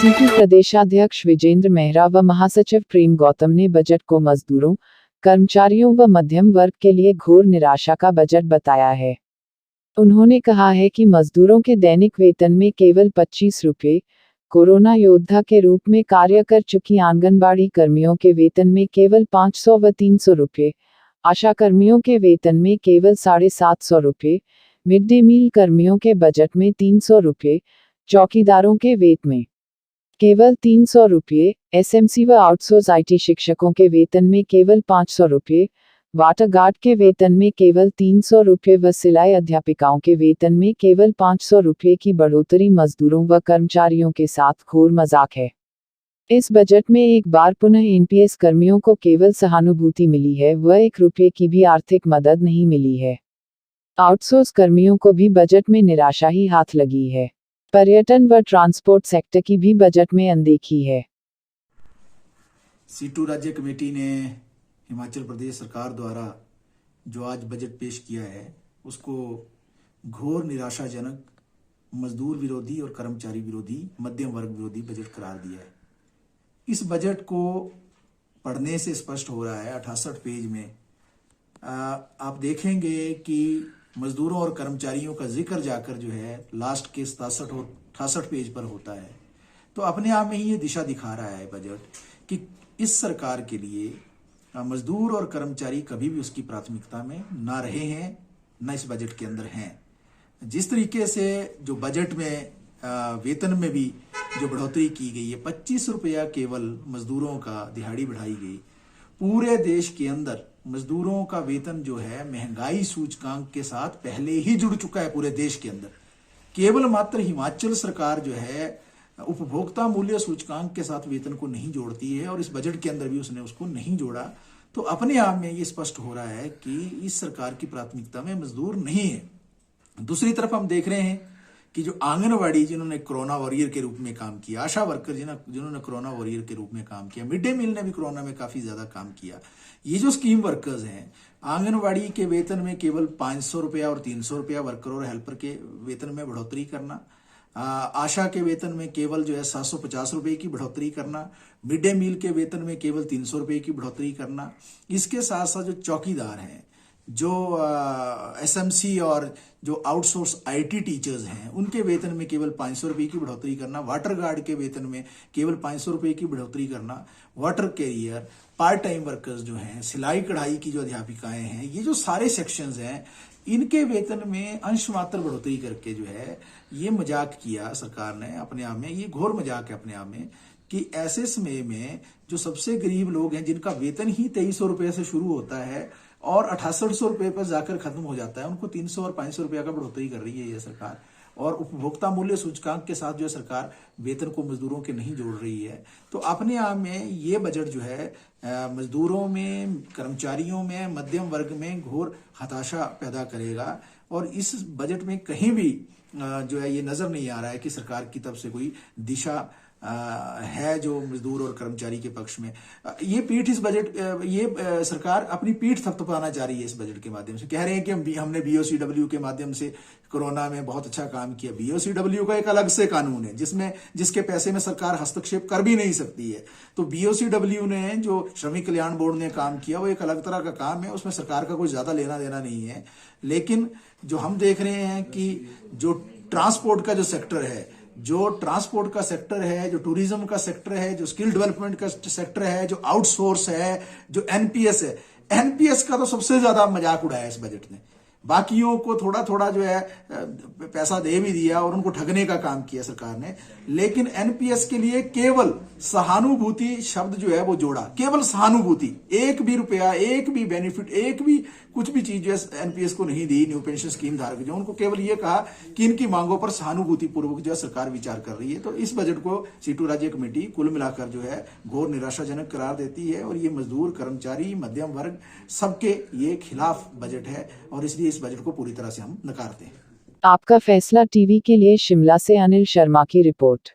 CP प्रदेशाध्यक्ष विजेंद्र मेहरा व महासचिव प्रेम गौतम ने बजट को मजदूरों, कर्मचारियों व मध्यम वर्ग के लिए घोर निराशा का बजट बताया है। उन्होंने कहा है कि मजदूरों के दैनिक वेतन में केवल 25 रुपये, कोरोना योद्धा के रूप में कार्य कर चुकी आंगनबाड़ी कर्मियों के वेतन में केवल 500 व 300 रुपये, आशा कर्मियों के वेतन में केवल 750 रुपये, मिड डे मील कर्मियों के बजट में 300 रुपये, चौकीदारों के वेतन में केवल 300 रुपये, एसएमसी व आउटसोर्स आईटी शिक्षकों के वेतन में केवल 500 रुपये, वाटर गार्ड के वेतन में केवल 300 रुपये व सिलाई अध्यापिकाओं के वेतन में केवल 500 रुपये की बढ़ोतरी मजदूरों व कर्मचारियों के साथ घोर मजाक है। इस बजट में एक बार पुनः एनपीएस कर्मियों को केवल सहानुभूति मिली है व 1 रुपये की भी आर्थिक मदद नहीं मिली है। आउटसोर्स कर्मियों को भी बजट में निराशा ही हाथ लगी है। पर्यटन व ट्रांसपोर्ट सेक्टर की भी बजट में अनदेखी है। C2 राज्य कमेटी ने हिमाचल प्रदेश सरकार द्वारा जो आज बजट पेश किया है उसको घोर निराशाजनक, मजदूर विरोधी और कर्मचारी विरोधी, मध्यम वर्ग विरोधी बजट करार दिया है। इस बजट को पढ़ने से स्पष्ट हो रहा है 68 पेज में आप देखेंगे कि मजदूरों और कर्मचारियों का जिक्र जाकर जो है लास्ट के 67 और 68 पेज पर होता है। तो अपने आप में ही ये दिशा दिखा रहा है बजट कि इस सरकार के लिए मजदूर और कर्मचारी कभी भी उसकी प्राथमिकता में ना रहे हैं, ना इस बजट के अंदर हैं। जिस तरीके से जो बजट में वेतन में भी जो बढ़ोतरी की गई है, 25 रुपया केवल मजदूरों का दिहाड़ी बढ़ाई गई। पूरे देश के अंदर मजदूरों का वेतन जो है महंगाई सूचकांक के साथ पहले ही जुड़ चुका है पूरे देश के अंदर। केवल मात्र हिमाचल सरकार जो है उपभोक्ता मूल्य सूचकांक के साथ वेतन को नहीं जोड़ती है और इस बजट के अंदर भी उसने उसको नहीं जोड़ा। तो अपने आप में ये स्पष्ट हो रहा है कि इस सरकार की प्राथमिकता में मजदूर नहीं है। दूसरी तरफ हम देख रहे हैं कि जो आंगनवाड़ी जिन्होंने कोरोना वॉरियर के रूप में काम किया, आशा वर्कर जिन्होंने कोरोना वॉरियर के रूप में काम किया, मिड डे मील ने भी कोरोना में काफी ज्यादा काम किया, ये जो स्कीम वर्कर्स हैं, आंगनवाड़ी के वेतन में केवल 500 रुपया और 300 रुपया वर्कर और हेल्पर के वेतन में बढ़ोतरी करना, आशा के वेतन में केवल जो है 750 रुपए की बढ़ोतरी करना, मिड डे मील के वेतन में केवल 300 रुपए की बढ़ोतरी करना। इसके साथ साथ जो चौकीदार हैं, जो एसएमसी और जो आउटसोर्स आईटी टीचर्स हैं, उनके वेतन में केवल 500 रुपए की बढ़ोतरी करना, वाटर गार्ड के वेतन में केवल 500 रुपए की बढ़ोतरी करना, water career, part time workers जो हैं, सिलाई कढ़ाई की जो अध्यापिकाएं हैं, ये जो सारे सेक्शंस हैं, इनके वेतन में अंश मात्र बढ़ोतरी करके जो है ये मजाक किया सरकार ने अपने आप में। ये घोर मजाक है अपने आप में कि ऐसे समय में जो सबसे गरीब लोग हैं, जिनका वेतन ही 2300 रुपये से शुरू होता है और 6800 रुपये पर जाकर खत्म हो जाता है, उनको 300 और 500 रुपया का बढ़ोतरी कर रही है ये सरकार। और उपभोक्ता मूल्य सूचकांक के साथ जो सरकार वेतन को मजदूरों के नहीं जोड़ रही है। तो अपने आप में ये बजट जो है मजदूरों में, कर्मचारियों में, मध्यम वर्ग में घोर हताशा पैदा करेगा। और इस बजट में कहीं भी जो है ये नजर नहीं आ रहा है कि सरकार की तरफ से कोई दिशा है जो मजदूर और कर्मचारी के पक्ष में। ये पीठ इस बजट ये सरकार अपनी पीठ थपथपाना चाह रही है इस बजट के माध्यम से। कह रहे हैं कि हमने बीओसीडब्ल्यू के माध्यम से कोरोना में बहुत अच्छा काम किया। बीओसीडब्ल्यू का एक अलग से कानून है जिसके पैसे में सरकार हस्तक्षेप कर भी नहीं सकती है। तो बीओसीडब्ल्यू ने जो श्रमिक कल्याण बोर्ड ने काम किया वो एक अलग तरह का काम है, उसमें सरकार का कोई ज्यादा लेना देना नहीं है। लेकिन जो हम देख रहे हैं कि जो ट्रांसपोर्ट का जो सेक्टर है, जो टूरिज्म का सेक्टर है, जो स्किल डेवलपमेंट का सेक्टर है, जो आउटसोर्स है, जो एनपीएस है, एनपीएस का तो सबसे ज्यादा मजाक उड़ाया इस बजट ने। बाकियों को थोड़ा थोड़ा जो है पैसा दे भी दिया और उनको ठगने का काम किया सरकार ने। लेकिन एनपीएस के लिए केवल सहानुभूति शब्द जो है वो जोड़ा, केवल सहानुभूति। एक भी रुपया, एक भी बेनिफिट, एक भी कुछ भी चीज जो है एनपीएस को नहीं दी। न्यू पेंशन स्कीम धारक जो, उनको केवल ये कहा कि इनकी मांगों पर सहानुभूति पूर्वक जो है सरकार विचार कर रही है। तो इस बजट को C2 राज्य कमेटी कुल मिलाकर जो है घोर निराशाजनक करार देती है और ये मजदूर, कर्मचारी, मध्यम वर्ग सबके ये खिलाफ बजट है और इसलिए इस बजट को पूरी तरह से हम नकारते हैं। आपका फैसला टीवी के लिए शिमला से अनिल शर्मा की रिपोर्ट।